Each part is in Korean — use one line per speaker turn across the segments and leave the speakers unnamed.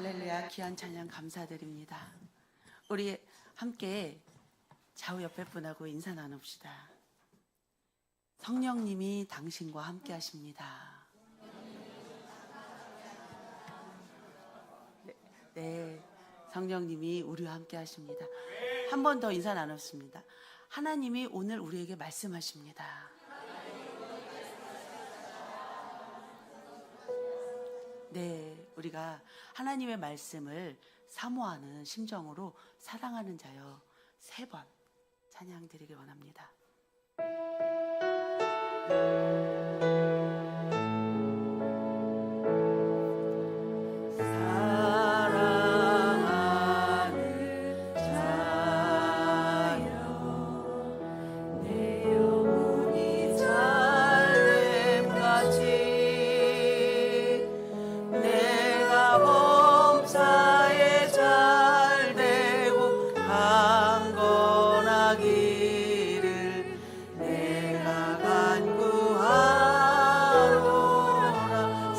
할렐루야, 귀한 찬양 감사드립니다. 우리 함께 좌우 옆에 분하고 인사 나눕시다. 성령님이 당신과 함께 하십니다. 네, 성령님이 우리와 함께 하십니다. 한 번 더 인사 나눴습니다. 하나님이 오늘 우리에게 말씀하십니다. 네, 우리가 하나님의 말씀을 사모하는 심정으로 사랑하는 자여 3번 찬양 드리길 원합니다.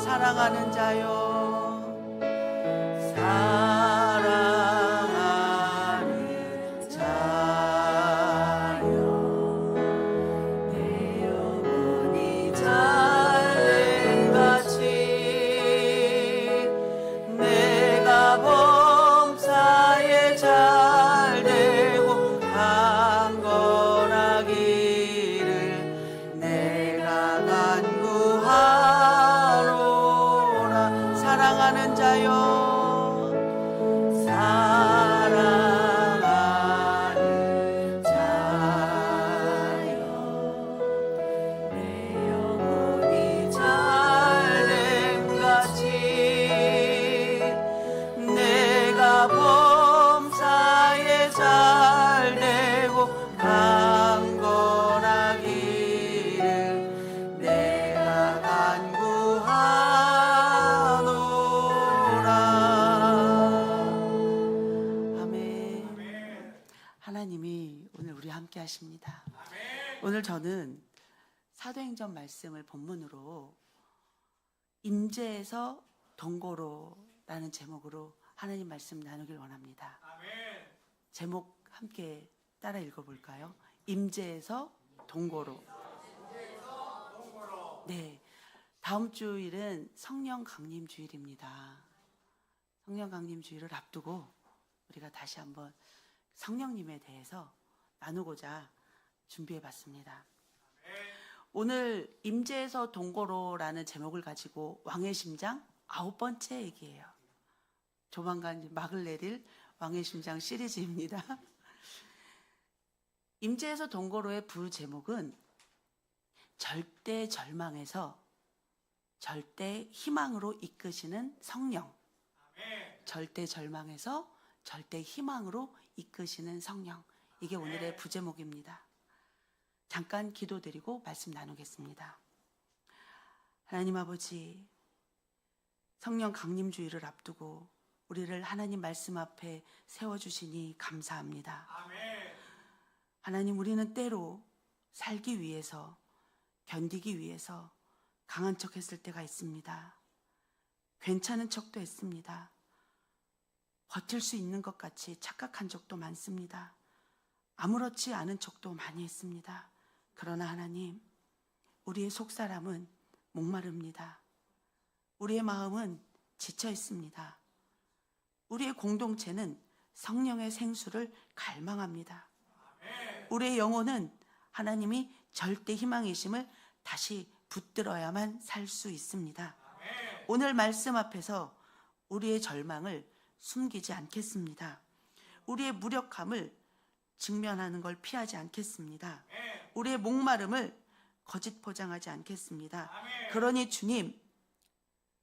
사랑하는 자요, 사랑하는 자요, 내 영혼이 잘됨같이 내가 범사에 잘되고 강건하기를 내가 간구하노라. 사랑하는 자요, 사랑하는 자요, 내 영혼이 잘됨같이 내가 범사에 잘되고 강건하기를 내가 간구하노라. 아멘. 하나님이 오늘 우리 함께 하십니다. 오늘 저는 사도행전 말씀을 본문으로 임재에서 동고로라는 제목으로 하나님 말씀 나누길 원합니다. 제목 함께 따라 읽어볼까요? 임재에서 동고로. 네, 다음 주일은 성령 강림 주일입니다. 성령 강림 주일을 앞두고 우리가 다시 한번 성령님에 대해서 나누고자 준비해봤습니다. 오늘 임재에서 동고로라는 제목을 가지고 왕의 심장 9번째 얘기예요. 조만간 막을 내릴 왕의 심장 시리즈입니다. 임재에서 동고로의 부제목은 절대 절망에서 절대 희망으로 이끄시는 성령. 절대 절망에서 절대 희망으로 이끄시는 성령. 이게 오늘의 부제목입니다. 잠깐 기도드리고 말씀 나누겠습니다. 하나님 아버지, 성령 강림주의를 앞두고 우리를 하나님 말씀 앞에 세워주시니 감사합니다. 하나님, 우리는 때로 살기 위해서, 견디기 위해서 강한 척 했을 때가 있습니다. 괜찮은 척도 했습니다. 버틸 수 있는 것 같이 착각한 적도 많습니다. 아무렇지 않은 척도 많이 했습니다. 그러나 하나님, 우리의 속사람은 목마릅니다. 우리의 마음은 지쳐 있습니다. 우리의 공동체는 성령의 생수를 갈망합니다. 우리의 영혼은 하나님이 절대 희망이심을 다시 붙들어야만 살 수 있습니다. 오늘 말씀 앞에서 우리의 절망을 숨기지 않겠습니다. 우리의 무력함을 직면하는 걸 피하지 않겠습니다. 우리의 목마름을 거짓 포장하지 않겠습니다. 그러니 주님,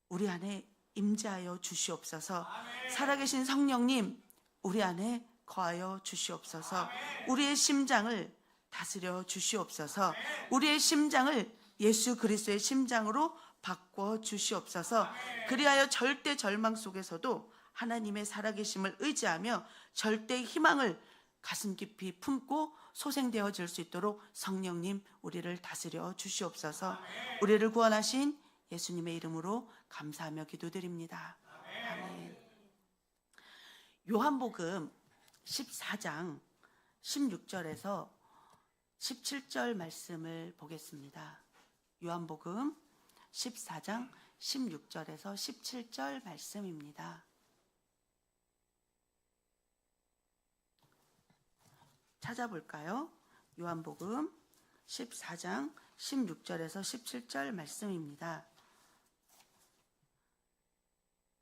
우리 안에 임재하여 주시옵소서. 살아계신 성령님, 우리 안에 거하여 주시옵소서. 우리의 심장을 다스려 주시옵소서. 우리의 심장을 예수 그리스도의 심장으로 바꿔 주시옵소서. 그리하여 절대 절망 속에서도 하나님의 살아계심을 의지하며 절대 희망을 가슴 깊이 품고 소생되어질 수 있도록 성령님 우리를 다스려 주시옵소서. 우리를 구원하신 예수님의 이름으로 감사하며 기도드립니다. 아멘. 요한복음 14장 16절에서 17절 말씀을 보겠습니다. 요한복음 14장 16절에서 17절 말씀입니다. 찾아볼까요? 요한복음 14장 16절에서 17절 말씀입니다.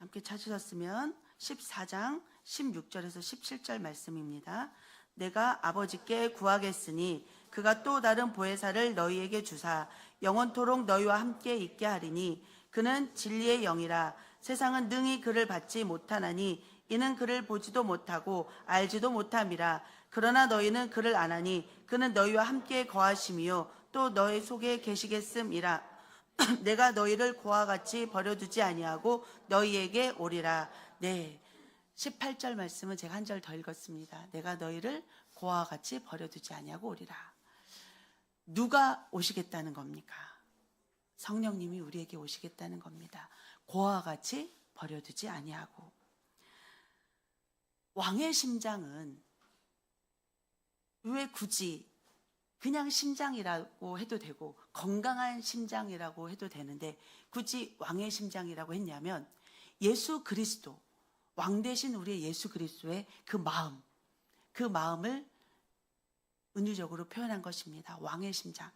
함께 찾으셨으면 14장 16절에서 17절 말씀입니다. 내가 아버지께 구하겠으니 그가 또 다른 보혜사를 너희에게 주사 영원토록 너희와 함께 있게 하리니 그는 진리의 영이라. 세상은 능히 그를 받지 못하나니 이는 그를 보지도 못하고 알지도 못함이라. 그러나 너희는 그를 아나니 그는 너희와 함께 거하심이요 또 너희 속에 계시겠음이라. 내가 너희를 고와 같이 버려두지 아니하고 너희에게 오리라. 네, 18절 말씀은 제가 한 절 더 읽었습니다. 내가 너희를 고와 같이 버려두지 아니하고 오리라. 누가 오시겠다는 겁니까? 성령님이 우리에게 오시겠다는 겁니다. 고와 같이 버려두지 아니하고. 왕의 심장은 왜 굳이 그냥 심장이라고 해도 되고 건강한 심장이라고 해도 되는데 굳이 왕의 심장이라고 했냐면 예수 그리스도, 왕 대신 우리의 예수 그리스도의 그 마음을 은유적으로 표현한 것입니다. 왕의 심장.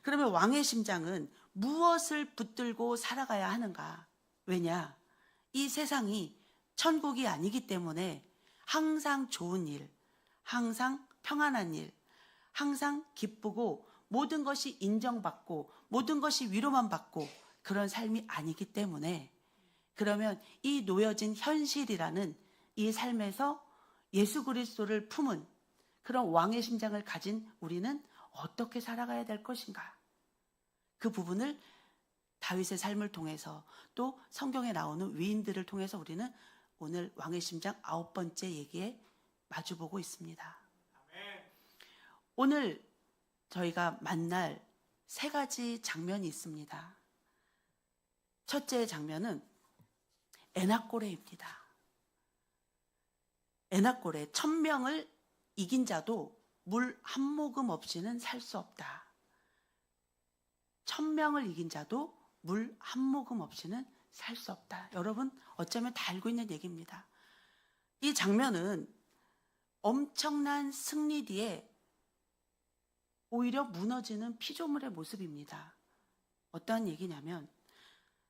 그러면 왕의 심장은 무엇을 붙들고 살아가야 하는가? 왜냐? 이 세상이 천국이 아니기 때문에 항상 좋은 일, 항상 평안한 일, 항상 기쁘고 모든 것이 인정받고 모든 것이 위로만 받고 그런 삶이 아니기 때문에, 그러면 이 놓여진 현실이라는 이 삶에서 예수 그리스도를 품은 그런 왕의 심장을 가진 우리는 어떻게 살아가야 될 것인가? 그 부분을 다윗의 삶을 통해서 또 성경에 나오는 위인들을 통해서 우리는 오늘 왕의 심장 9번째 얘기에 마주보고 있습니다. 오늘 저희가 만날 3가지 장면이 있습니다. 첫째 장면은 에나꼬레입니다. 에나꼬레, 1000명을 이긴 자도 물 한 모금 없이는 살 수 없다. 1000명을 이긴 자도 물 한 모금 없이는 살 수 없다. 여러분 어쩌면 다 알고 있는 얘기입니다. 이 장면은 엄청난 승리 뒤에 오히려 무너지는 피조물의 모습입니다. 어떠한 얘기냐면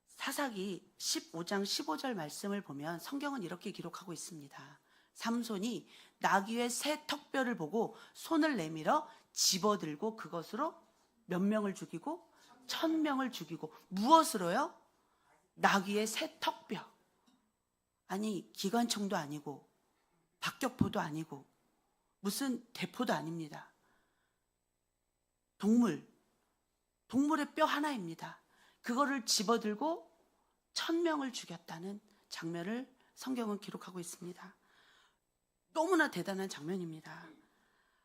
사사기 15장 15절 말씀을 보면 성경은 이렇게 기록하고 있습니다. 삼손이 나귀의 새 턱뼈를 보고 손을 내밀어 집어들고 그것으로 몇 명을 죽이고 1000명을 죽이고. 무엇으로요? 나귀의 새 턱뼈. 아니 기관총도 아니고 박격포도 아니고 무슨 대포도 아닙니다. 동물의 뼈 하나입니다. 그거를 집어들고 1000명을 죽였다는 장면을 성경은 기록하고 있습니다. 너무나 대단한 장면입니다.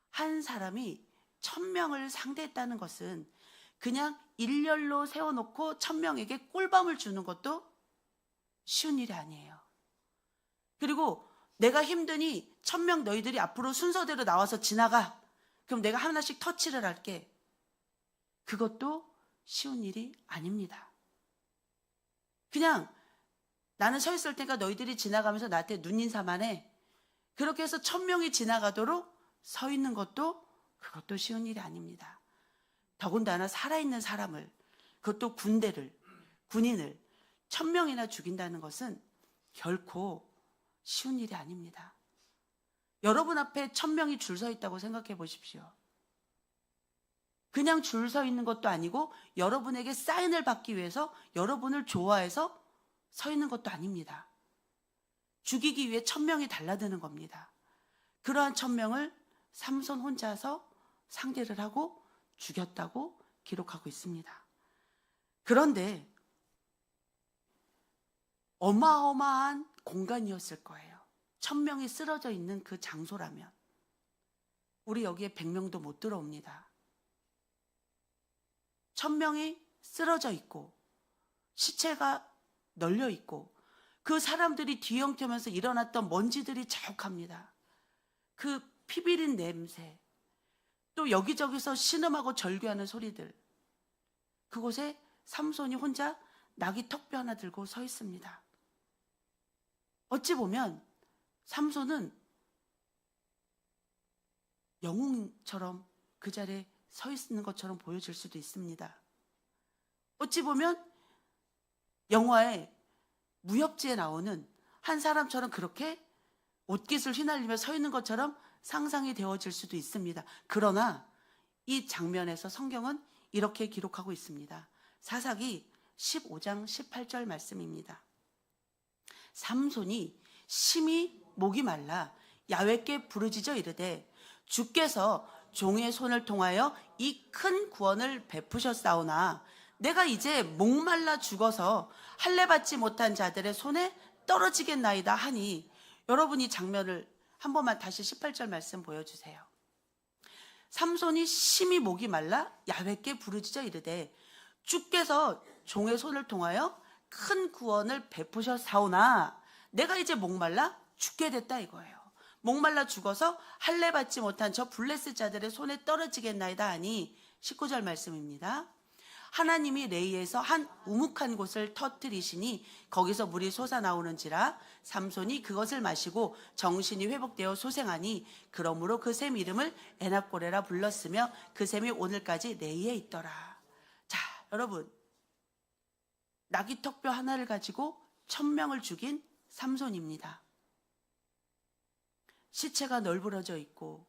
한 사람이 1000명을 상대했다는 것은 그냥 일렬로 세워놓고 1000명에게 꿀밤을 주는 것도 쉬운 일이 아니에요. 그리고 내가 힘드니 1000명 너희들이 앞으로 순서대로 나와서 지나가. 그럼 내가 하나씩 터치를 할게. 그것도 쉬운 일이 아닙니다. 그냥 나는 서 있을 테니까 너희들이 지나가면서 나한테 눈인사만 해. 그렇게 해서 1000명이 지나가도록 서 있는 것도 그것도 쉬운 일이 아닙니다. 더군다나 살아있는 사람을, 그것도 군인을 1000명이나 죽인다는 것은 결코 쉬운 일이 아닙니다. 여러분 앞에 1000명이 줄 서 있다고 생각해 보십시오. 그냥 줄 서 있는 것도 아니고 여러분에게 사인을 받기 위해서 여러분을 좋아해서 서 있는 것도 아닙니다. 죽이기 위해 1000명이 달라드는 겁니다. 그러한 1000명을 삼손 혼자서 상대를 하고 죽였다고 기록하고 있습니다. 그런데 어마어마한 공간이었을 거예요. 1000명이 쓰러져 있는 그 장소라면. 우리 여기에 100명도 못 들어옵니다. 1000명이 쓰러져 있고 시체가 널려 있고 그 사람들이 뒤엉켜면서 일어났던 먼지들이 자욱합니다. 그 피비린 냄새, 또 여기저기서 신음하고 절규하는 소리들. 그곳에 삼손이 혼자 나귀 턱뼈 하나 들고 서 있습니다. 어찌 보면 삼손은 영웅처럼 그 자리에 서 있는 것처럼 보여질 수도 있습니다. 어찌 보면 영화의 무협지에 나오는 한 사람처럼 그렇게 옷깃을 휘날리며 서 있는 것처럼 상상이 되어질 수도 있습니다. 그러나 이 장면에서 성경은 이렇게 기록하고 있습니다. 사사기 15장 18절 말씀입니다. 삼손이 심히 목이 말라 야훼께 부르짖어 이르되 주께서 종의 손을 통하여 이 큰 구원을 베푸셨사오나 내가 이제 목말라 죽어서 할례 받지 못한 자들의 손에 떨어지겠나이다 하니, 여러분이 장면을 한 번만 다시 18절 말씀 보여주세요. 삼손이 심히 목이 말라 야훼께 부르짖어 이르되 주께서 종의 손을 통하여 큰 구원을 베푸셨사오나 내가 이제 목말라 죽게 됐다 이거예요. 목말라 죽어서 할례 받지 못한 저 블레셋 자들의 손에 떨어지겠나이다 하니 19절 말씀입니다. 하나님이 레이에서 한 우묵한 곳을 터뜨리시니 거기서 물이 솟아나오는지라 삼손이 그것을 마시고 정신이 회복되어 소생하니 그러므로 그 샘 이름을 에낙고레라 불렀으며 그 샘이 오늘까지 레이에 있더라. 자, 여러분, 나귀 턱뼈 하나를 가지고 1000명을 죽인 삼손입니다. 시체가 널브러져 있고,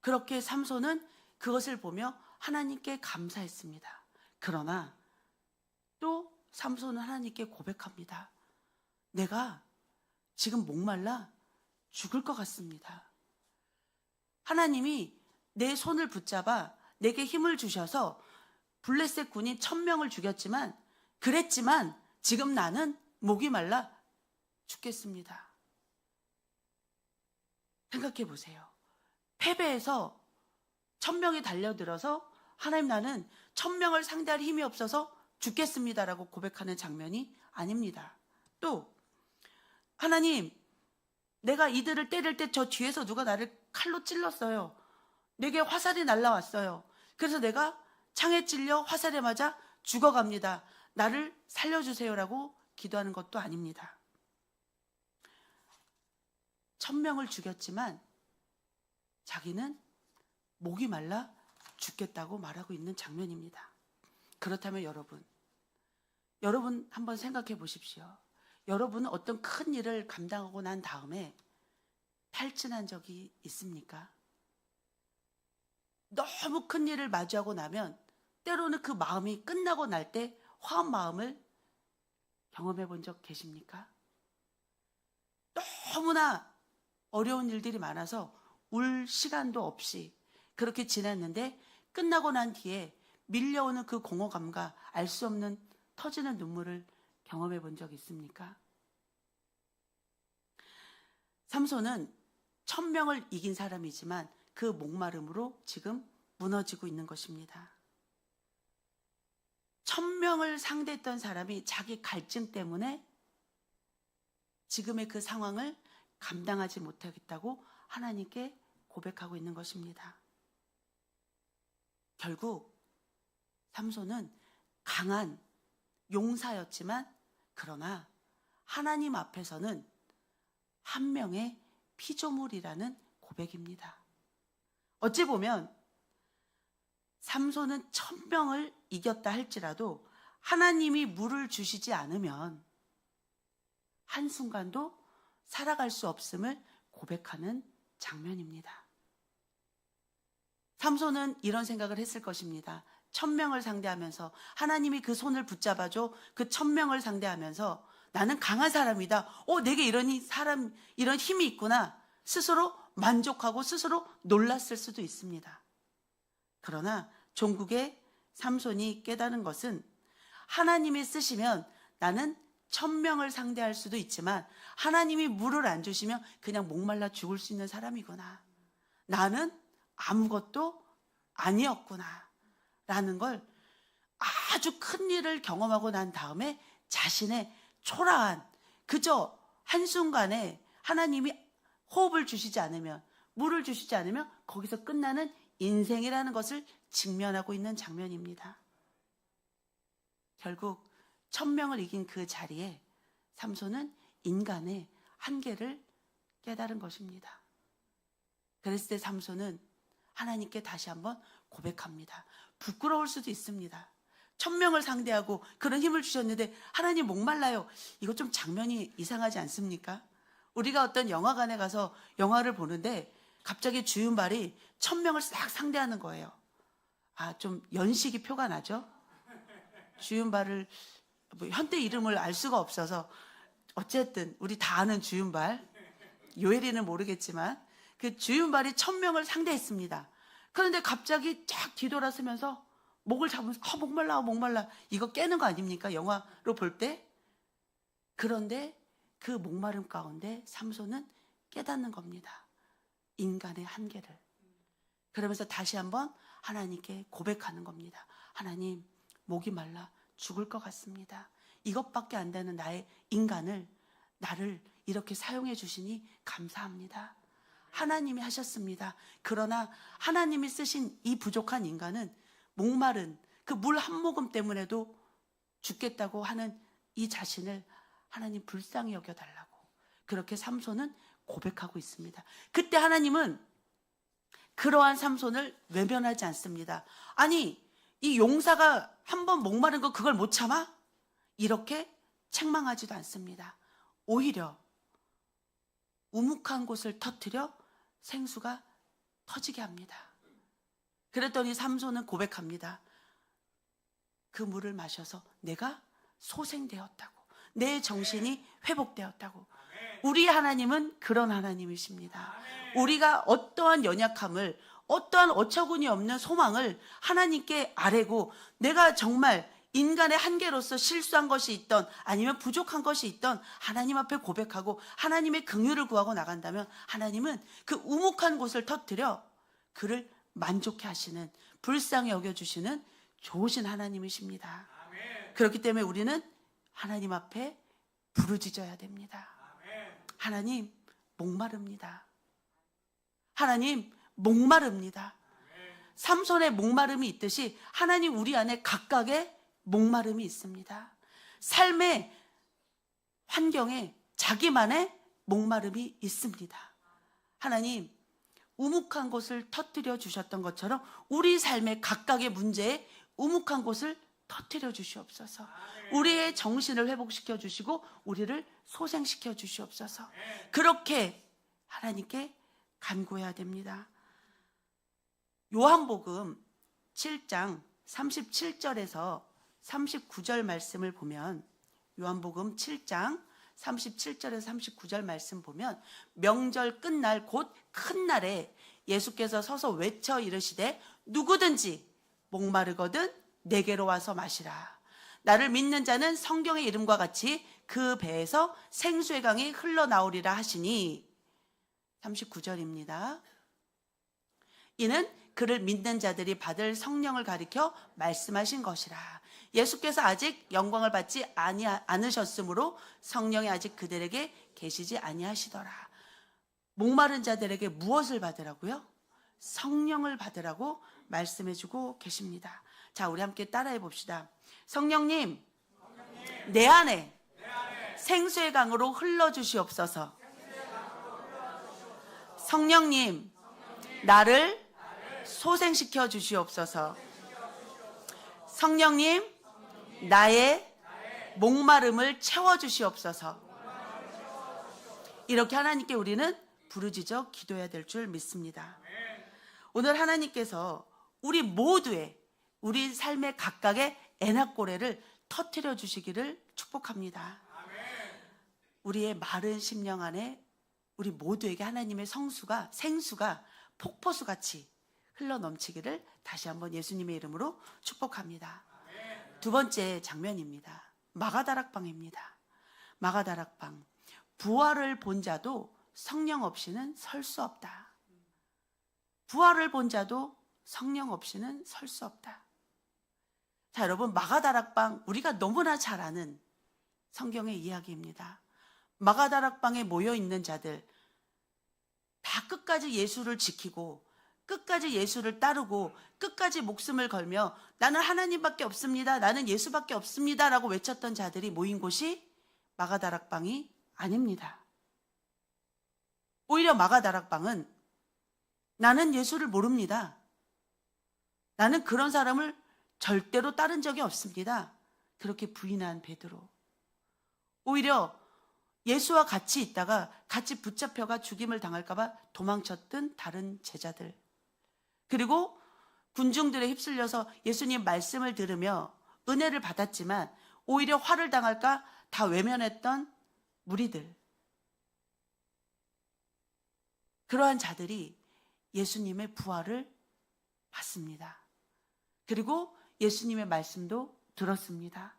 그렇게 삼손은 그것을 보며 하나님께 감사했습니다. 그러나 또 삼손은 하나님께 고백합니다. 내가 지금 목말라 죽을 것 같습니다. 하나님이 내 손을 붙잡아 내게 힘을 주셔서 블레셋 군인 1000명을 죽였지만, 그랬지만 지금 나는 목이 말라 죽겠습니다. 생각해 보세요. 패배해서 1000명이 달려들어서 하나님 나는 1000명을 상대할 힘이 없어서 죽겠습니다라고 고백하는 장면이 아닙니다. 또 하나님, 내가 이들을 때릴 때 저 뒤에서 누가 나를 칼로 찔렀어요. 내게 화살이 날라왔어요. 그래서 내가 창에 찔려 화살에 맞아 죽어갑니다. 나를 살려주세요라고 기도하는 것도 아닙니다. 1000명을 죽였지만 자기는 목이 말라 죽겠다고 말하고 있는 장면입니다. 그렇다면 여러분 한번 생각해 보십시오. 여러분은 어떤 큰 일을 감당하고 난 다음에 탈진한 적이 있습니까? 너무 큰 일을 마주하고 나면 때로는 그 마음이 끝나고 날 때 화한 마음을 경험해 본 적 계십니까? 너무나 어려운 일들이 많아서 울 시간도 없이 그렇게 지났는데 끝나고 난 뒤에 밀려오는 그 공허감과 알 수 없는 터지는 눈물을 경험해 본 적 있습니까? 삼손은 1000명을 이긴 사람이지만 그 목마름으로 지금 무너지고 있는 것입니다. 1000명을 상대했던 사람이 자기 갈증 때문에 지금의 그 상황을 감당하지 못하겠다고 하나님께 고백하고 있는 것입니다. 결국 삼손은 강한 용사였지만, 그러나 하나님 앞에서는 한 명의 피조물이라는 고백입니다. 어찌 보면 삼손은 1000명을 이겼다 할지라도 하나님이 물을 주시지 않으면 한순간도 살아갈 수 없음을 고백하는 장면입니다. 삼손은 이런 생각을 했을 것입니다. 1000명을 상대하면서 하나님이 그 손을 붙잡아줘 그 1000명을 상대하면서 나는 강한 사람이다. 내게 이런 힘이 있구나. 스스로 만족하고 스스로 놀랐을 수도 있습니다. 그러나 종국의 삼손이 깨달은 것은 하나님이 쓰시면 나는 1000명을 상대할 수도 있지만 하나님이 물을 안 주시면 그냥 목말라 죽을 수 있는 사람이구나. 나는 아무것도 아니었구나 라는 걸 아주 큰 일을 경험하고 난 다음에 자신의 초라한 그저 한순간에 하나님이 호흡을 주시지 않으면, 물을 주시지 않으면 거기서 끝나는 인생이라는 것을 직면하고 있는 장면입니다. 결국 1000명을 이긴 그 자리에 삼손은 인간의 한계를 깨달은 것입니다. 그랬을 때 삼손은 하나님께 다시 한번 고백합니다. 부끄러울 수도 있습니다. 1000명을 상대하고 그런 힘을 주셨는데 하나님 목말라요. 이거 좀 장면이 이상하지 않습니까? 우리가 어떤 영화관에 가서 영화를 보는데 갑자기 주윤발이 1000명을 싹 상대하는 거예요. 좀 연식이 표가 나죠? 주윤발을 현대 이름을 알 수가 없어서 어쨌든 우리 다 아는 주윤발, 요엘이는 모르겠지만 그 주윤발이 1000명을 상대했습니다. 그런데 갑자기 쫙 뒤돌아서면서 목을 잡으면서 목말라 이거 깨는 거 아닙니까? 영화로 볼 때. 그런데 그 목마름 가운데 삼손은 깨닫는 겁니다. 인간의 한계를. 그러면서 다시 한번 하나님께 고백하는 겁니다. 하나님, 목이 말라 죽을 것 같습니다. 이것밖에 안 되는 나의 인간을, 나를 이렇게 사용해 주시니 감사합니다. 하나님이 하셨습니다. 그러나 하나님이 쓰신 이 부족한 인간은 목마른 그 물 한 모금 때문에도 죽겠다고 하는 이 자신을 하나님 불쌍히 여겨달라고 그렇게 삼손은 고백하고 있습니다. 그때 하나님은 그러한 삼손을 외면하지 않습니다. 아니, 이 용사가 한번 목마른 거 그걸 못 참아? 이렇게 책망하지도 않습니다. 오히려 우묵한 곳을 터뜨려 생수가 터지게 합니다. 그랬더니 삼손은 고백합니다. 그 물을 마셔서 내가 소생되었다고, 내 정신이 회복되었다고. 우리 하나님은 그런 하나님이십니다. 우리가 어떠한 연약함을, 어떠한 어처구니 없는 소망을 하나님께 아뢰고 내가 정말 인간의 한계로서 실수한 것이 있던 아니면 부족한 것이 있던 하나님 앞에 고백하고 하나님의 긍휼을 구하고 나간다면 하나님은 그 우묵한 곳을 터뜨려 그를 만족해 하시는, 불쌍히 여겨주시는 좋으신 하나님이십니다. 그렇기 때문에 우리는 하나님 앞에 부르짖어야 됩니다. 하나님, 목마릅니다. 하나님, 목마릅니다. 삼손의 목마름이 있듯이 하나님 우리 안에 각각의 목마름이 있습니다. 삶의 환경에 자기만의 목마름이 있습니다. 하나님, 우묵한 곳을 터뜨려 주셨던 것처럼 우리 삶의 각각의 문제에 우묵한 곳을 터뜨려 주시옵소서. 우리의 정신을 회복시켜 주시고 우리를 소생시켜 주시옵소서. 그렇게 하나님께 간구해야 됩니다. 요한복음 7장 37절에서 39절 말씀을 보면, 요한복음 7장 37절에서 39절 말씀 보면, 명절 끝날 곧 큰 날에 예수께서 서서 외쳐 이르시되 누구든지 목마르거든 내게로 와서 마시라. 나를 믿는 자는 성경의 이름과 같이 그 배에서 생수의 강이 흘러나오리라 하시니. 39절입니다. 이는 그를 믿는 자들이 받을 성령을 가리켜 말씀하신 것이라. 예수께서 아직 영광을 받지 않으셨으므로 성령이 아직 그들에게 계시지 아니하시더라. 목마른 자들에게 무엇을 받으라고요? 성령을 받으라고 말씀해주고 계십니다. 자, 우리 함께 따라해 봅시다. 성령님, 내 안에 생수의 강으로 흘러주시옵소서. 성령님, 나를 소생시켜 주시옵소서. 성령님, 나의 목마름을 채워주시옵소서. 이렇게 하나님께 우리는 부르짖어 기도해야 될 줄 믿습니다. 오늘 하나님께서 우리 모두의, 우리 삶의 각각의 애낙고래를 터뜨려 주시기를 축복합니다. 우리의 마른 심령 안에 우리 모두에게 하나님의 생수가 폭포수같이 흘러넘치기를 다시 한번 예수님의 이름으로 축복합니다. 두 번째 장면입니다. 마가다락방입니다. 마가다락방. 부활을 본 자도 성령 없이는 설 수 없다. 부활을 본 자도 성령 없이는 설 수 없다. 자, 여러분, 마가다락방 우리가 너무나 잘 아는 성경의 이야기입니다. 마가다락방에 모여 있는 자들 다 끝까지 예수를 지키고 끝까지 예수를 따르고 끝까지 목숨을 걸며 나는 하나님밖에 없습니다. 나는 예수밖에 없습니다. 라고 외쳤던 자들이 모인 곳이 마가다락방이 아닙니다. 오히려 마가다락방은 나는 예수를 모릅니다. 나는 그런 사람을 절대로 따른 적이 없습니다. 그렇게 부인한 베드로. 오히려 예수와 같이 있다가 같이 붙잡혀가 죽임을 당할까 봐 도망쳤던 다른 제자들. 그리고 군중들에 휩쓸려서 예수님 말씀을 들으며 은혜를 받았지만 오히려 화를 당할까 다 외면했던 무리들. 그러한 자들이 예수님의 부활을 봤습니다. 그리고 예수님의 말씀도 들었습니다.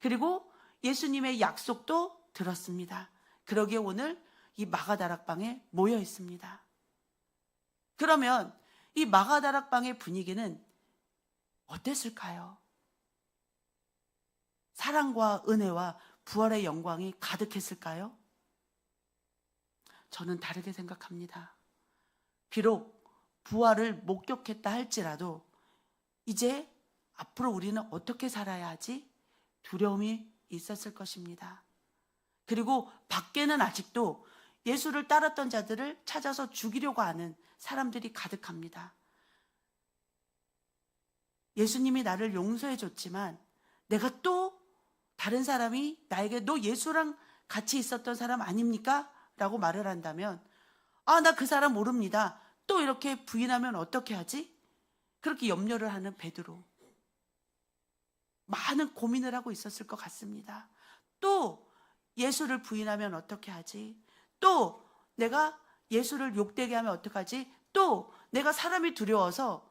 그리고 예수님의 약속도 들었습니다. 그러기에 오늘 이 마가다락방에 모여 있습니다. 그러면 이 마가다락방의 분위기는 어땠을까요? 사랑과 은혜와 부활의 영광이 가득했을까요? 저는 다르게 생각합니다. 비록 부활을 목격했다 할지라도 이제 앞으로 우리는 어떻게 살아야 하지? 두려움이 있었을 것입니다. 그리고 밖에는 아직도 예수를 따랐던 자들을 찾아서 죽이려고 하는 사람들이 가득합니다. 예수님이 나를 용서해 줬지만 내가 또 다른 사람이 나에게 너 예수랑 같이 있었던 사람 아닙니까? 라고 말을 한다면 나 그 사람 모릅니다. 또 이렇게 부인하면 어떻게 하지? 그렇게 염려를 하는 베드로. 많은 고민을 하고 있었을 것 같습니다. 또 예수를 부인하면 어떻게 하지? 또 내가 예수를 욕되게 하면 어떡하지? 또 내가 사람이 두려워서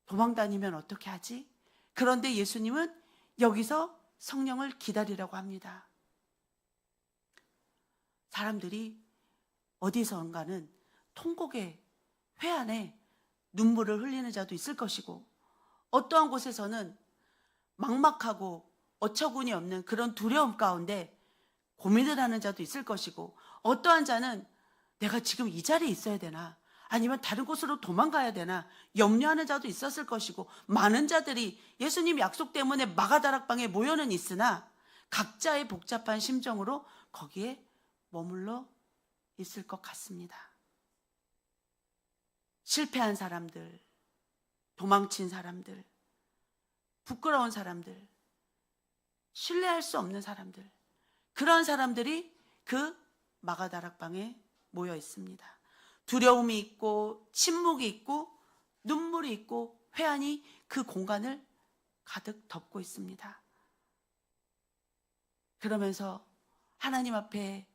도망다니면 어떻게 하지? 그런데 예수님은 여기서 성령을 기다리라고 합니다. 사람들이 어디선가는 통곡에 회한에 눈물을 흘리는 자도 있을 것이고 어떠한 곳에서는 막막하고 어처구니 없는 그런 두려움 가운데 고민을 하는 자도 있을 것이고 어떠한 자는 내가 지금 이 자리에 있어야 되나 아니면 다른 곳으로 도망가야 되나 염려하는 자도 있었을 것이고 많은 자들이 예수님 약속 때문에 마가다락방에 모여는 있으나 각자의 복잡한 심정으로 거기에 머물러 있을 것 같습니다. 실패한 사람들, 도망친 사람들, 부끄러운 사람들, 신뢰할 수 없는 사람들, 그런 사람들이 그 마가다락방에 모여 있습니다. 두려움이 있고 침묵이 있고 눈물이 있고 회한이 그 공간을 가득 덮고 있습니다. 그러면서 하나님 앞에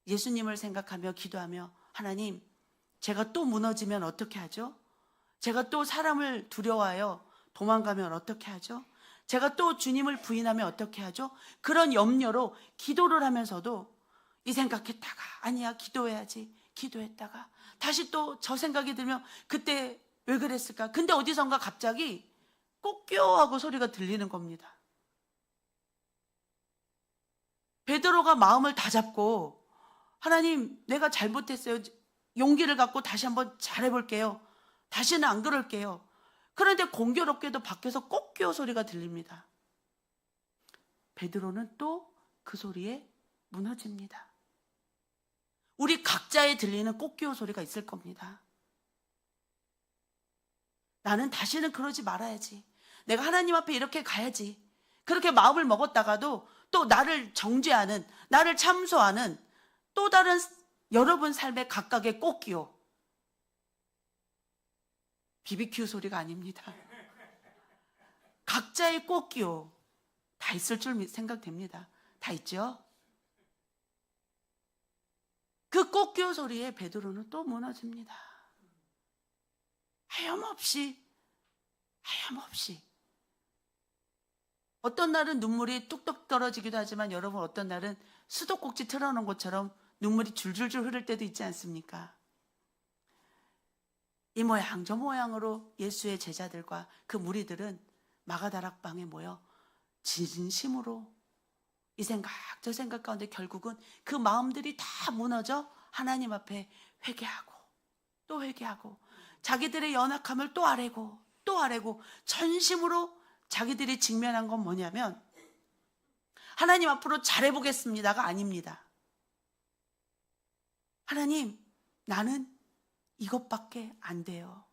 예수님을 생각하며 기도하며 하나님, 제가 또 무너지면 어떻게 하죠? 제가 또 사람을 두려워하여 도망가면 어떻게 하죠? 제가 또 주님을 부인하면 어떻게 하죠? 그런 염려로 기도를 하면서도 이 생각했다가 아니야 기도해야지 기도했다가 다시 또 저 생각이 들면 그때 왜 그랬을까? 근데 어디선가 갑자기 꼬끼요 하고 소리가 들리는 겁니다. 베드로가 마음을 다 잡고 하나님 내가 잘못했어요. 용기를 갖고 다시 한번 잘해볼게요. 다시는 안 그럴게요. 그런데 공교롭게도 밖에서 꼬끼요 소리가 들립니다. 베드로는 또 그 소리에 무너집니다. 우리 각자에 들리는 꼬끼요 소리가 있을 겁니다. 나는 다시는 그러지 말아야지. 내가 하나님 앞에 이렇게 가야지. 그렇게 마음을 먹었다가도 또 나를 정죄하는, 나를 참소하는 또 다른 여러분 삶의 각각의 꼬끼요. BBQ 소리가 아닙니다. 각자의 꼬끼요. 다 있을 줄 생각됩니다. 다 있죠? 그 꼬끼요 소리에 베드로는 또 무너집니다. 하염없이 어떤 날은 눈물이 뚝뚝 떨어지기도 하지만 여러분 어떤 날은 수도꼭지 틀어놓은 것처럼 눈물이 줄줄줄 흐를 때도 있지 않습니까? 이 모양 저 모양으로 예수의 제자들과 그 무리들은 마가다락방에 모여 진심으로 이 생각 저 생각 가운데 결국은 그 마음들이 다 무너져 하나님 앞에 회개하고 또 회개하고 자기들의 연약함을 또 아뢰고 또 아뢰고 전심으로 자기들이 직면한 건 뭐냐면 하나님 앞으로 잘해보겠습니다가 아닙니다. 하나님, 나는 이것밖에 안 돼요.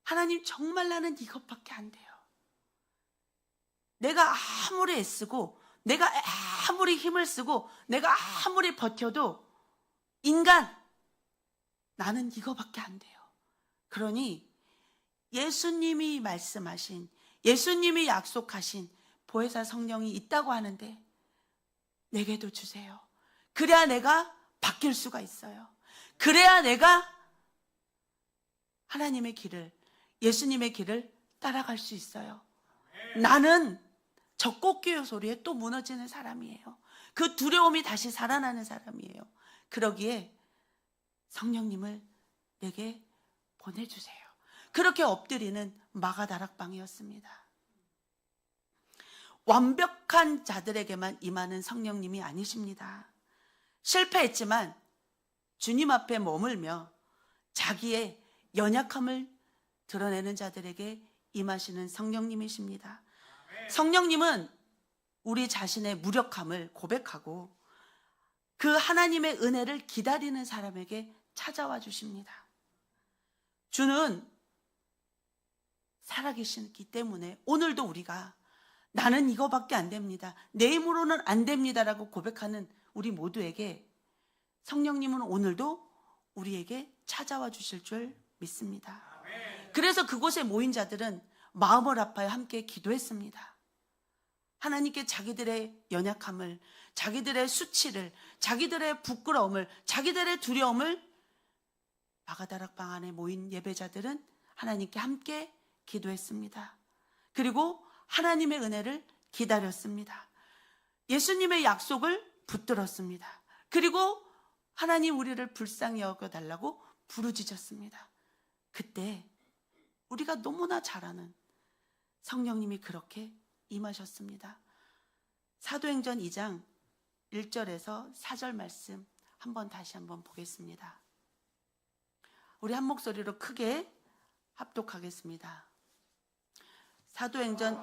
하나님, 정말 나는 이것밖에 안 돼요. 내가 아무리 애쓰고 내가 아무리 힘을 쓰고 내가 아무리 버텨도 인간, 나는 이거밖에 안 돼요. 그러니 예수님이 말씀하신, 예수님이 약속하신 보혜사 성령이 있다고 하는데 내게도 주세요. 그래야 내가 바뀔 수가 있어요. 그래야 내가 하나님의 길을, 예수님의 길을 따라갈 수 있어요. 나는 저 꽃기호 소리에 또 무너지는 사람이에요. 그 두려움이 다시 살아나는 사람이에요. 그러기에 성령님을 내게 보내주세요. 그렇게 엎드리는 마가다락방이었습니다. 완벽한 자들에게만 임하는 성령님이 아니십니다. 실패했지만 주님 앞에 머물며 자기의 연약함을 드러내는 자들에게 임하시는 성령님이십니다. 성령님은 우리 자신의 무력함을 고백하고 그 하나님의 은혜를 기다리는 사람에게 찾아와 주십니다. 주는 살아계시기 때문에 오늘도 우리가 나는 이거밖에 안 됩니다, 내 힘으로는 안 됩니다라고 고백하는 우리 모두에게 성령님은 오늘도 우리에게 찾아와 주실 줄 믿습니다. 그래서 그곳에 모인 자들은 마음을 아파요 함께 기도했습니다. 하나님께 자기들의 연약함을, 자기들의 수치를, 자기들의 부끄러움을, 자기들의 두려움을 마가다락방 안에 모인 예배자들은 하나님께 함께 기도했습니다. 그리고 하나님의 은혜를 기다렸습니다. 예수님의 약속을 붙들었습니다. 그리고 하나님 우리를 불쌍히 여겨달라고 부르짖었습니다. 그때 우리가 너무나 잘 아는 성령님이 그렇게 임하셨습니다. 사도행전 2장 1절에서 4절 말씀 다시 한번 보겠습니다. 우리 한 목소리로 크게 합독하겠습니다. 사도행전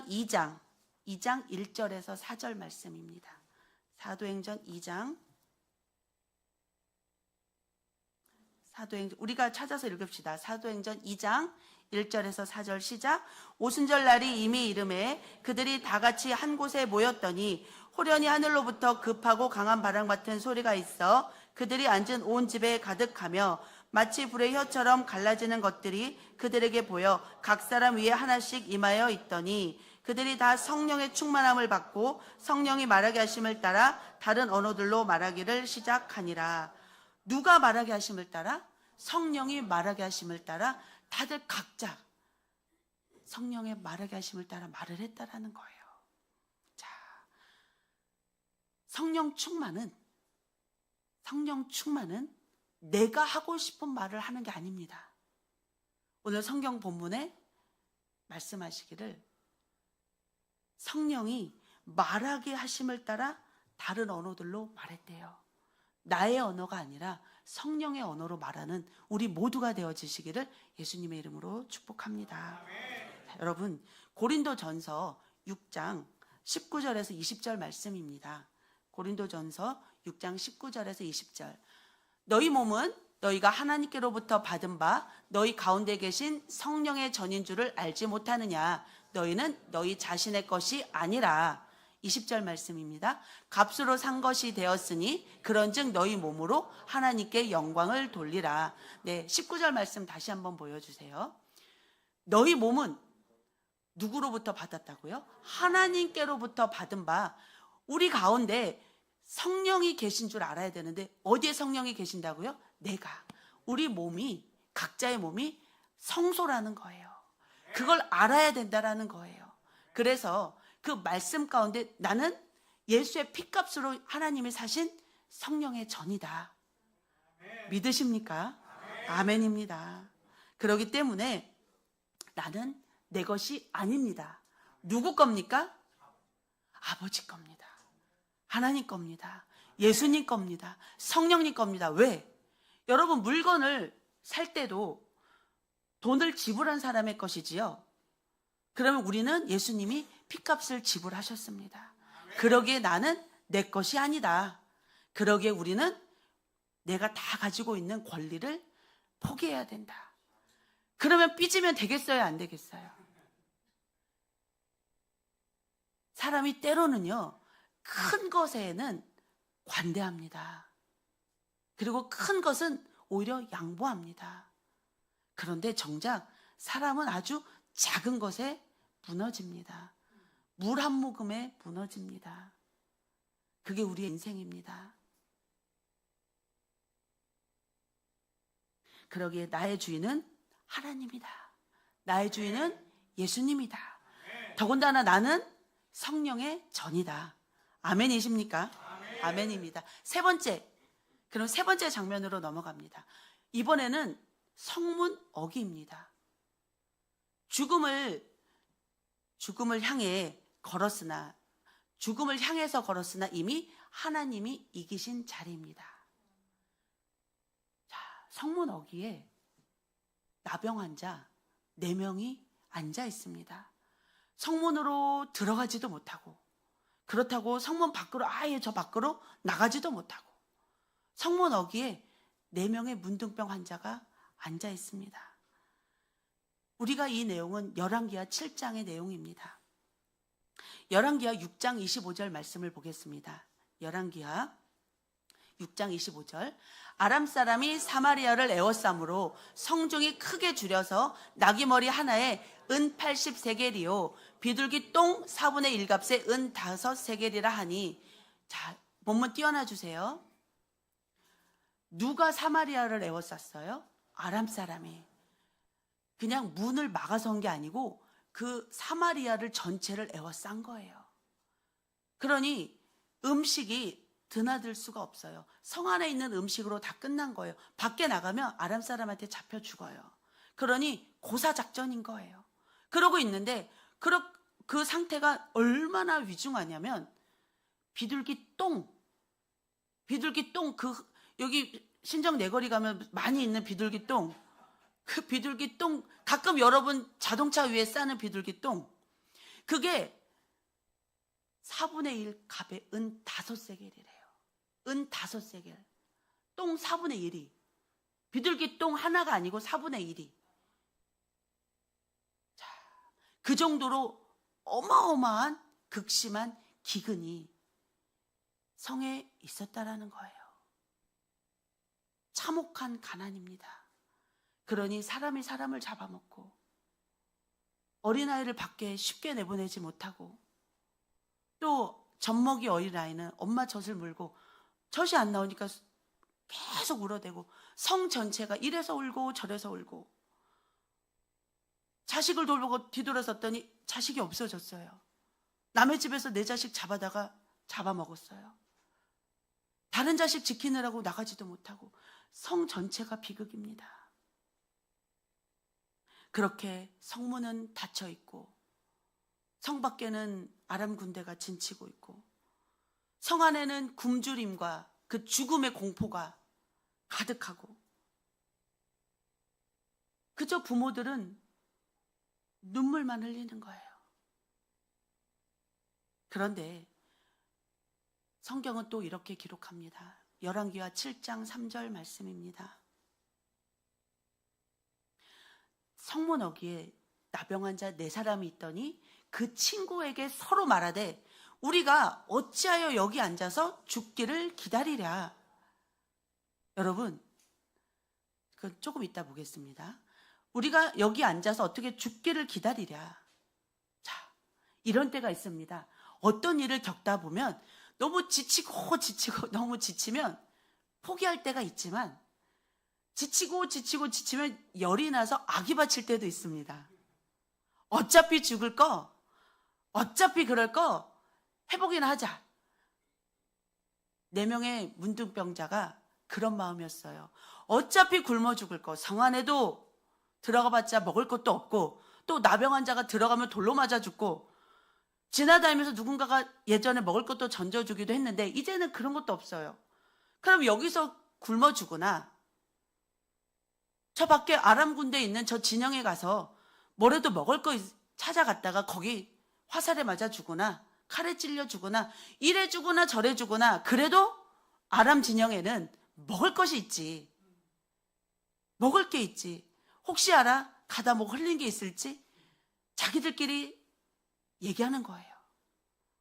2장 1절에서 4절 말씀입니다. 사도행전 2장 우리가 찾아서 읽읍시다. 사도행전 2장 1절에서 4절 시작. 오순절 날이 이미 이름에 그들이 다 같이 한 곳에 모였더니 호련히 하늘로부터 급하고 강한 바람 같은 소리가 있어 그들이 앉은 온 집에 가득하며 마치 불의 혀처럼 갈라지는 것들이 그들에게 보여 각 사람 위에 하나씩 임하여 있더니 그들이 다 성령의 충만함을 받고 성령이 말하게 하심을 따라 다른 언어들로 말하기를 시작하니라. 누가 말하게 하심을 따라? 성령이 말하게 하심을 따라 다들 각자 성령의 말하게 하심을 따라 말을 했다라는 거예요. 자, 성령 충만은 내가 하고 싶은 말을 하는 게 아닙니다. 오늘 성경 본문에 말씀하시기를 성령이 말하게 하심을 따라 다른 언어들로 말했대요. 나의 언어가 아니라 성령의 언어로 말하는 우리 모두가 되어지시기를 예수님의 이름으로 축복합니다. 자, 여러분, 고린도전서 6장 19절에서 20절 말씀입니다. 고린도전서 6장 19절에서 20절. 너희 몸은 너희가 하나님께로부터 받은 바 너희 가운데 계신 성령의 전인 줄을 알지 못하느냐. 너희는 너희 자신의 것이 아니라. 20절 말씀입니다. 값으로 산 것이 되었으니 그런즉 너희 몸으로 하나님께 영광을 돌리라. 네, 19절 말씀 다시 한번 보여주세요. 너희 몸은 누구로부터 받았다고요? 하나님께로부터 받은 바 우리 가운데 성령이 계신 줄 알아야 되는데 어디에 성령이 계신다고요? 우리 몸이, 각자의 몸이 성소라는 거예요. 그걸 알아야 된다라는 거예요. 그래서 그 말씀 가운데 나는 예수의 피값으로 하나님이 사신 성령의 전이다. 믿으십니까? 아멘입니다. 그렇기 때문에 나는 내 것이 아닙니다. 누구 겁니까? 아버지 겁니다. 하나님 겁니다. 예수님 겁니다. 성령님 겁니다. 왜? 여러분, 물건을 살 때도 돈을 지불한 사람의 것이지요. 그러면 우리는 예수님이 핏값을 지불하셨습니다. 그러기에 나는 내 것이 아니다. 그러기에 우리는 내가 다 가지고 있는 권리를 포기해야 된다. 그러면 삐지면 되겠어요? 안 되겠어요? 사람이 때로는요, 큰 것에는 관대합니다. 그리고 큰 것은 오히려 양보합니다. 그런데 정작 사람은 아주 작은 것에 무너집니다. 물 한 모금에 무너집니다. 그게 우리의 인생입니다. 그러기에 나의 주인은 하나님이다. 나의 주인은 예수님이다. 더군다나 나는 성령의 전이다. 아멘이십니까? 아멘입니다. 세 번째, 그럼 세 번째 장면으로 넘어갑니다. 이번에는 성문 어기입니다. 죽음을 향해서 걸었으나 이미 하나님이 이기신 자리입니다. 자, 성문 어기에 나병 환자 4명이 앉아 있습니다. 성문으로 들어가지도 못하고, 그렇다고 성문 밖으로 아예 저 밖으로 나가지도 못하고, 성문 어기에 4명의 문둥병 환자가 앉아 있습니다. 우리가 이 내용은 열왕기하 7장의 내용입니다. 열왕기하 6장 25절 말씀을 보겠습니다. 열왕기하 6장 25절. 아람 사람이 사마리아를 에워싸므로 성중이 크게 줄여서 나귀머리 하나에 은 80세겔이요 비둘기 똥 4분의 1값에 은 5세겔이라 하니. 자, 본문 띄워놔 주세요. 누가 사마리아를 에워쌌어요? 아람 사람이. 그냥 문을 막아서 온 게 아니고 그 사마리아를 전체를 에워싼 거예요. 그러니 음식이 드나들 수가 없어요. 성 안에 있는 음식으로 다 끝난 거예요. 밖에 나가면 아람 사람한테 잡혀 죽어요. 그러니 고사작전인 거예요. 그러고 있는데 그 상태가 얼마나 위중하냐면 비둘기 똥 여기 신정 내거리 가면 많이 있는 비둘기 똥, 그 비둘기 똥, 가끔 여러분 자동차 위에 싸는 비둘기 똥, 그게 4분의 1 값에 은 5세겔이래요. 은 5세겔. 똥 4분의 1이. 비둘기 똥 하나가 아니고 4분의 1이. 자, 그 정도로 어마어마한 극심한 기근이 성에 있었다라는 거예요. 참혹한 가난입니다. 그러니 사람이 사람을 잡아먹고 어린아이를 밖에 쉽게 내보내지 못하고, 또 젖먹이 어린아이는 엄마 젖을 물고 젖이 안 나오니까 계속 울어대고, 성 전체가 이래서 울고 저래서 울고, 자식을 돌보고 뒤돌아섰더니 자식이 없어졌어요. 남의 집에서 내 자식 잡아다가 잡아먹었어요. 다른 자식 지키느라고 나가지도 못하고 성 전체가 비극입니다. 그렇게 성문은 닫혀 있고 성 밖에는 아람 군대가 진치고 있고 성 안에는 굶주림과 그 죽음의 공포가 가득하고, 그저 부모들은 눈물만 흘리는 거예요. 그런데 성경은 또 이렇게 기록합니다. 열왕기하 7장 3절 말씀입니다. 성문 어기에 나병 환자 4사람이 있더니 그 친구에게 서로 말하되 우리가 어찌하여 여기 앉아서 죽기를 기다리랴. 여러분, 그건 조금 이따 보겠습니다. 우리가 여기 앉아서 어떻게 죽기를 기다리랴. 자, 이런 때가 있습니다. 어떤 일을 겪다 보면 너무 지치고 너무 지치면 포기할 때가 있지만, 지치면 열이 나서 악이 받칠 때도 있습니다. 어차피 죽을 거, 어차피 그럴 거 해보기나 하자. 4명의 문둥병자가 그런 마음이었어요. 어차피 굶어 죽을 거, 성 안에도 들어가 봤자 먹을 것도 없고, 또 나병 환자가 들어가면 돌로 맞아 죽고, 지나다니면서 누군가가 예전에 먹을 것도 던져주기도 했는데 이제는 그런 것도 없어요. 그럼 여기서 굶어 죽거나 저 밖에 아람 군대에 있는 저 진영에 가서 뭐라도 먹을 거 찾아갔다가 거기 화살에 맞아 죽거나 칼에 찔려 죽거나 이래 죽거나 저래 죽거나 그래도 아람 진영에는 먹을 것이 있지. 먹을 게 있지. 혹시 알아? 가다 뭐 흘린 게 있을지? 자기들끼리 얘기하는 거예요.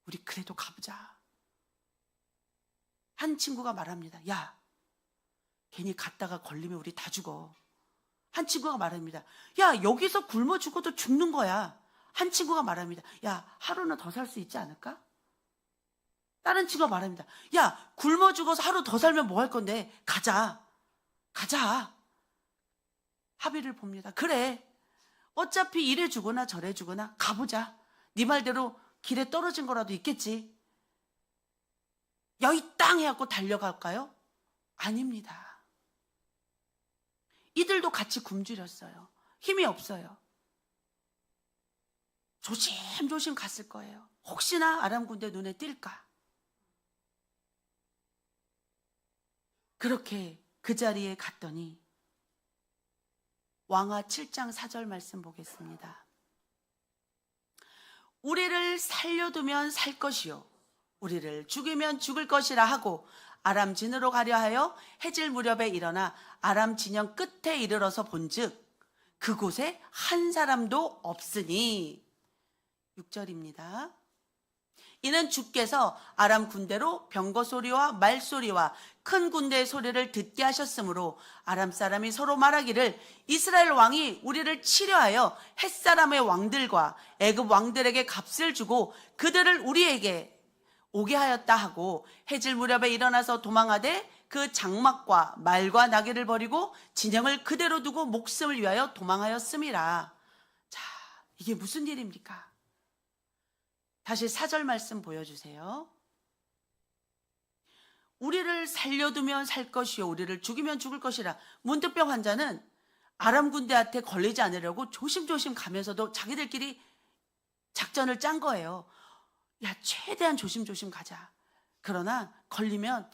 우리 그래도 가보자. 한 친구가 말합니다. 야, 괜히 갔다가 걸리면 우리 다 죽어. 한 친구가 말합니다. 야, 여기서 굶어 죽어도 죽는 거야. 한 친구가 말합니다. 야, 하루는 더 살 수 있지 않을까? 다른 친구가 말합니다. 야, 굶어 죽어서 하루 더 살면 뭐 할 건데? 가자. 가자. 합의를 봅니다. 그래. 어차피 이래 주거나 저래 주거나 가보자. 네 말대로 길에 떨어진 거라도 있겠지. 여기 땅 해갖고 달려갈까요? 아닙니다. 이들도 같이 굶주렸어요. 힘이 없어요. 조심조심 갔을 거예요. 혹시나 아람 군대 눈에 띌까? 그렇게 그 자리에 갔더니 왕하 7장 4절 말씀 보겠습니다. 우리를 살려두면 살 것이요 우리를 죽이면 죽을 것이라 하고 아람 진으로 가려 하여 해질 무렵에 일어나 아람 진영 끝에 이르러서 본즉 그곳에 한 사람도 없으니. 6절입니다. 이는 주께서 아람 군대로 병거 소리와 말 소리와 큰 군대의 소리를 듣게 하셨으므로 아람 사람이 서로 말하기를 이스라엘 왕이 우리를 치려하여 햇사람의 왕들과 애굽 왕들에게 값을 주고 그들을 우리에게 오게 하였다 하고 해질 무렵에 일어나서 도망하되 그 장막과 말과 나귀를 버리고 진영을 그대로 두고 목숨을 위하여 도망하였음이라. 자, 이게 무슨 일입니까? 다시 4절 말씀 보여주세요. 우리를 살려두면 살 것이요 우리를 죽이면 죽을 것이라. 문득병 환자는 아람 군대한테 걸리지 않으려고 조심조심 가면서도 자기들끼리 작전을 짠 거예요. 야, 최대한 조심조심 가자. 그러나 걸리면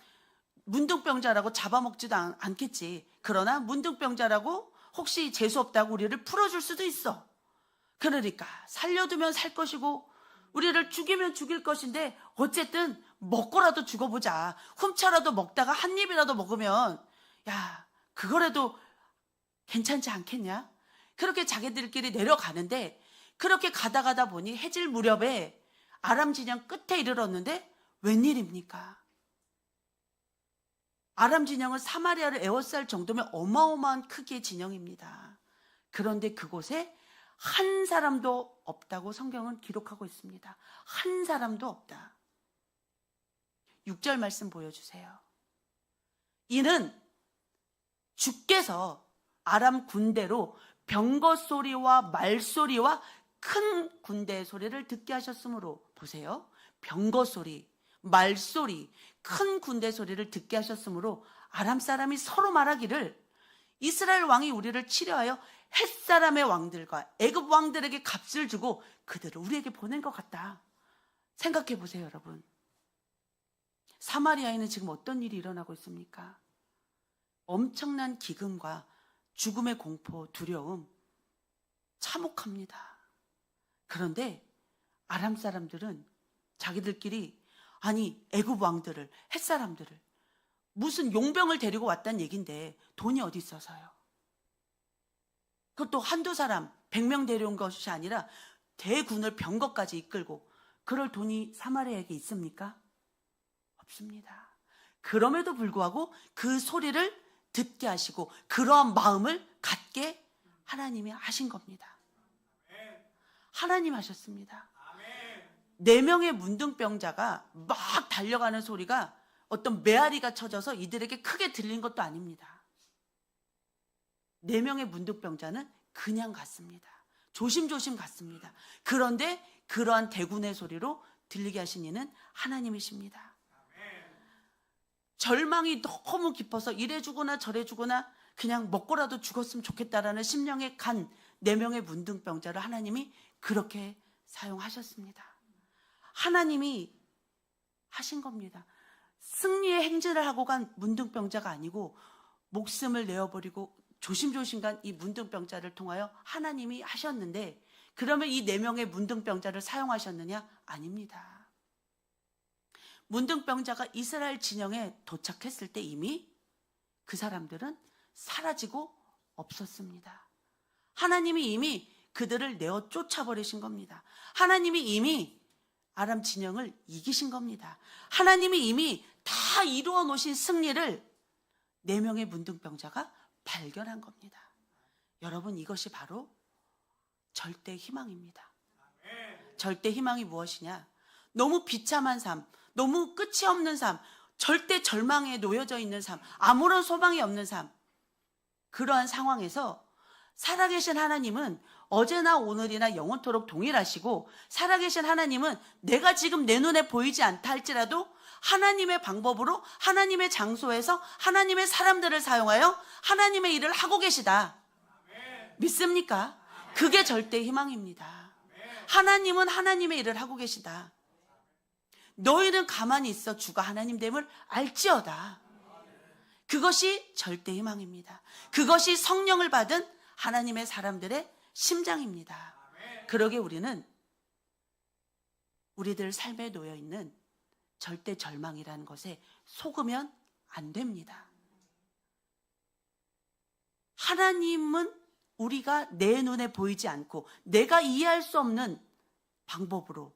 문둥병자라고 잡아먹지도 않겠지. 그러나 문둥병자라고 혹시 재수없다고 우리를 풀어줄 수도 있어. 그러니까 살려두면 살 것이고 우리를 죽이면 죽일 것인데 어쨌든 먹고라도 죽어보자. 훔쳐라도 먹다가 한 입이라도 먹으면 야, 그거라도 괜찮지 않겠냐? 그렇게 자기들끼리 내려가는데 그렇게 가다 보니 해질 무렵에 아람 진영 끝에 이르렀는데 웬일입니까? 아람 진영은 사마리아를 에워쌀 정도면 어마어마한 크기의 진영입니다. 그런데 그곳에 한 사람도 없다고 성경은 기록하고 있습니다. 한 사람도 없다. 6절 말씀 보여주세요. 이는 주께서 아람 군대로 병거 소리와 말 소리와 큰 군대의 소리를 듣게 하셨으므로. 보세요. 병거 소리, 말 소리, 큰 군대 소리를 듣게 하셨으므로 아람 사람이 서로 말하기를 이스라엘 왕이 우리를 치려하여 햇사람의 왕들과 애굽 왕들에게 값을 주고 그들을 우리에게 보낸 것 같다. 생각해 보세요, 여러분. 사마리아에는 지금 어떤 일이 일어나고 있습니까? 엄청난 기근과 죽음의 공포, 두려움, 참혹합니다. 그런데 아람 사람들은 자기들끼리 아니 애굽 왕들을, 햇사람들을 무슨 용병을 데리고 왔다는 얘긴데 돈이 어디 있어서요? 그것도 한두 사람 100명 데려온 것이 아니라 대군을 병거까지 이끌고 그럴 돈이 사마리아에게 있습니까? 없습니다. 그럼에도 불구하고 그 소리를 듣게 하시고 그러한 마음을 갖게 하나님이 하신 겁니다. 하나님 하셨습니다. 4명의 문둥병자가 막 달려가는 소리가 어떤 메아리가 쳐져서 이들에게 크게 들린 것도 아닙니다. 4명의 문둥병자는 그냥 갔습니다. 조심조심 갔습니다. 그런데 그러한 대군의 소리로 들리게 하신 이는 하나님이십니다. 절망이 너무 깊어서 이래 주거나 저래 주거나 그냥 먹고라도 죽었으면 좋겠다라는 심령에 간 4명의 문둥병자를 하나님이 그렇게 사용하셨습니다. 하나님이 하신 겁니다. 승리의 행진을 하고 간 문둥병자가 아니고 목숨을 내어버리고 조심조심 간 이 문둥병자를 통하여 하나님이 하셨는데, 그러면 이 4명의 문둥병자를 사용하셨느냐? 아닙니다. 문둥병자가 이스라엘 진영에 도착했을 때 이미 그 사람들은 사라지고 없었습니다. 하나님이 이미 그들을 내어 쫓아버리신 겁니다. 하나님이 이미 아람 진영을 이기신 겁니다. 하나님이 이미 다 이루어 놓으신 승리를 4명의 문둥병자가 발견한 겁니다. 여러분, 이것이 바로 절대 희망입니다. 절대 희망이 무엇이냐? 너무 비참한 삶, 너무 끝이 없는 삶, 절대 절망에 놓여져 있는 삶, 아무런 소망이 없는 삶, 그러한 상황에서 살아계신 하나님은 어제나 오늘이나 영원토록 동일하시고, 살아계신 하나님은 내가 지금 내 눈에 보이지 않다 할지라도 하나님의 방법으로 하나님의 장소에서 하나님의 사람들을 사용하여 하나님의 일을 하고 계시다. 믿습니까? 그게 절대 희망입니다. 하나님은 하나님의 일을 하고 계시다. 너희는 가만히 있어 주가 하나님됨을 알지어다. 그것이 절대 희망입니다. 그것이 성령을 받은 하나님의 사람들의 심장입니다. 그러게 우리는 우리들 삶에 놓여있는 절대 절망이라는 것에 속으면 안 됩니다. 하나님은 우리가 내 눈에 보이지 않고 내가 이해할 수 없는 방법으로,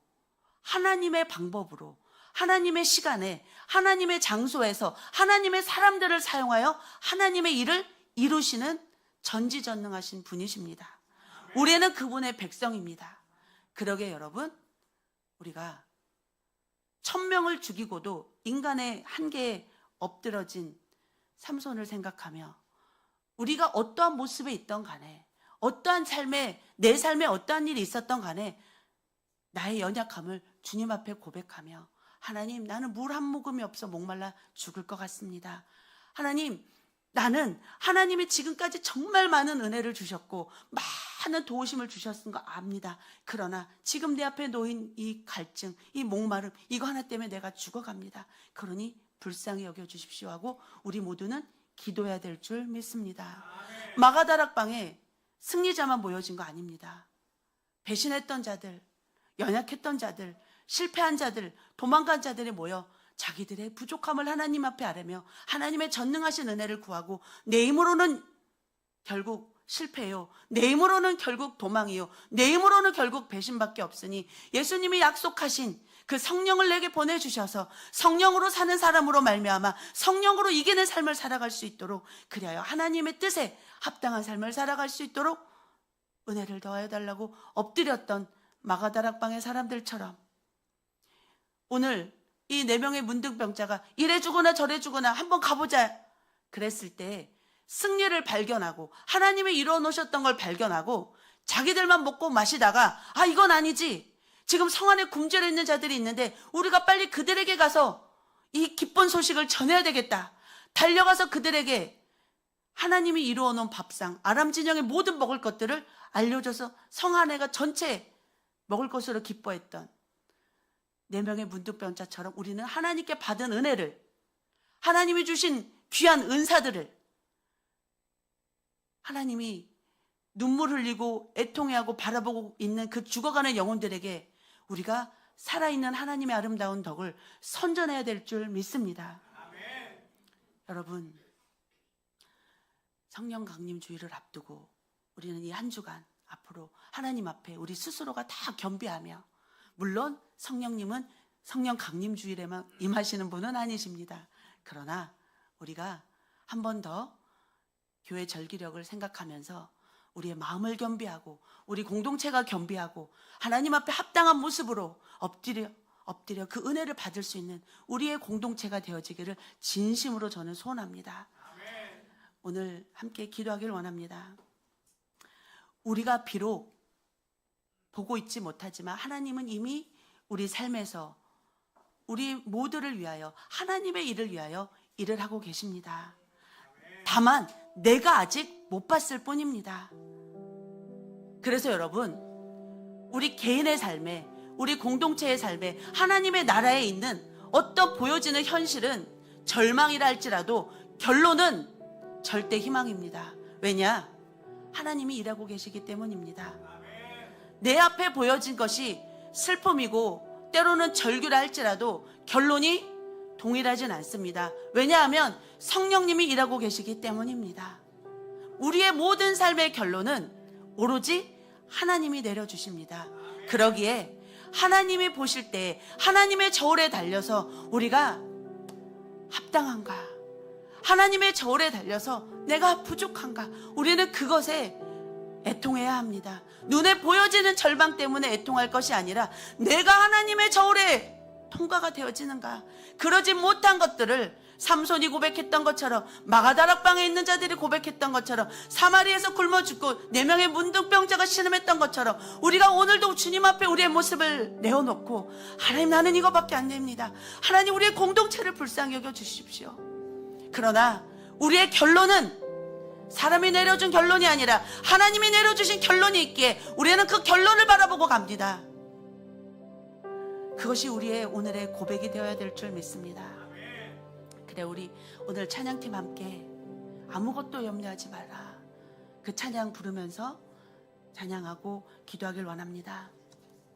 하나님의 방법으로, 하나님의 시간에, 하나님의 장소에서 하나님의 사람들을 사용하여 하나님의 일을 이루시는 전지전능하신 분이십니다. 우리는 그분의 백성입니다. 그러게 여러분, 우리가 1000명을 죽이고도 인간의 한계에 엎드러진 삼손을 생각하며, 우리가 어떠한 모습에 있던 간에, 어떠한 삶에, 내 삶에 어떠한 일이 있었던 간에 나의 연약함을 주님 앞에 고백하며, 하나님, 나는 물 한 모금이 없어 목말라 죽을 것 같습니다. 하나님, 나는 하나님이 지금까지 정말 많은 은혜를 주셨고 많은 도우심을 주셨은 거 압니다. 그러나 지금 내 앞에 놓인 이 갈증, 이 목마름, 이거 하나 때문에 내가 죽어갑니다. 그러니 불쌍히 여겨주십시오 하고 우리 모두는 기도해야 될 줄 믿습니다. 마가다락방에 승리자만 모여진 거 아닙니다. 배신했던 자들, 연약했던 자들, 실패한 자들, 도망간 자들이 모여 자기들의 부족함을 하나님 앞에 아뢰며 하나님의 전능하신 은혜를 구하고, 내 힘으로는 결국 실패요, 내 힘으로는 결국 도망이요, 내 힘으로는 결국 배신밖에 없으니 예수님이 약속하신 그 성령을 내게 보내주셔서 성령으로 사는 사람으로 말미암아 성령으로 이기는 삶을 살아갈 수 있도록, 그리하여 하나님의 뜻에 합당한 삶을 살아갈 수 있도록 은혜를 더하여 달라고 엎드렸던 마가다락방의 사람들처럼 오늘 이 4명의 문둥병자가 이래 주거나 저래 주거나 한번 가보자 그랬을 때 승리를 발견하고 하나님이 이루어 놓으셨던 걸 발견하고 자기들만 먹고 마시다가, 아, 이건 아니지, 지금 성 안에 굶주려 있는 자들이 있는데 우리가 빨리 그들에게 가서 이 기쁜 소식을 전해야 되겠다. 달려가서 그들에게 하나님이 이루어 놓은 밥상, 아람 진영의 모든 먹을 것들을 알려줘서 성 안에가 전체 먹을 것으로 기뻐했던 4명의 문둥병자처럼 우리는 하나님께 받은 은혜를, 하나님이 주신 귀한 은사들을, 하나님이 눈물 흘리고 애통해하고 바라보고 있는 그 죽어가는 영혼들에게 우리가 살아있는 하나님의 아름다운 덕을 선전해야 될 줄 믿습니다. 아멘. 여러분, 성령 강림 주일을 앞두고 우리는 이 한 주간 앞으로 하나님 앞에 우리 스스로가 다 겸비하며, 물론 성령님은 성령 강림 주일에만 임하시는 분은 아니십니다. 그러나 우리가 한 번 더 교회 절기력을 생각하면서 우리의 마음을 겸비하고 우리 공동체가 겸비하고 하나님 앞에 합당한 모습으로 엎드려 그 은혜를 받을 수 있는 우리의 공동체가 되어지기를 진심으로 저는 소원합니다. 아멘. 오늘 함께 기도하길 원합니다. 우리가 비록 보고 있지 못하지만 하나님은 이미 우리 삶에서 우리 모두를 위하여, 하나님의 일을 위하여 일을 하고 계십니다. 다만 내가 아직 못 봤을 뿐입니다. 그래서 여러분, 우리 개인의 삶에, 우리 공동체의 삶에 하나님의 나라에 있는 어떤 보여지는 현실은 절망이라 할지라도 결론은 절대 희망입니다. 왜냐? 하나님이 일하고 계시기 때문입니다. 내 앞에 보여진 것이 슬픔이고 때로는 절규라 할지라도 결론이 동일하진 않습니다. 왜냐하면 성령님이 일하고 계시기 때문입니다. 우리의 모든 삶의 결론은 오로지 하나님이 내려주십니다. 그러기에 하나님이 보실 때 하나님의 저울에 달려서 우리가 합당한가? 하나님의 저울에 달려서 내가 부족한가? 우리는 그것에 애통해야 합니다. 눈에 보여지는 절망 때문에 애통할 것이 아니라 내가 하나님의 저울에 통과가 되어지는가? 그러지 못한 것들을 삼손이 고백했던 것처럼, 마가다락방에 있는 자들이 고백했던 것처럼, 사마리에서 굶어 죽고 4명의 문둥병자가 신음했던 것처럼 우리가 오늘도 주님 앞에 우리의 모습을 내어놓고 하나님, 나는 이거밖에 안 됩니다. 하나님, 우리의 공동체를 불쌍히 여겨 주십시오. 그러나 우리의 결론은 사람이 내려준 결론이 아니라 하나님이 내려주신 결론이 있기에 우리는 그 결론을 바라보고 갑니다. 그것이 우리의 오늘의 고백이 되어야 될 줄 믿습니다. 그래, 우리 오늘 찬양팀 함께 아무것도 염려하지 말라, 그 찬양 부르면서 찬양하고 기도하길 원합니다.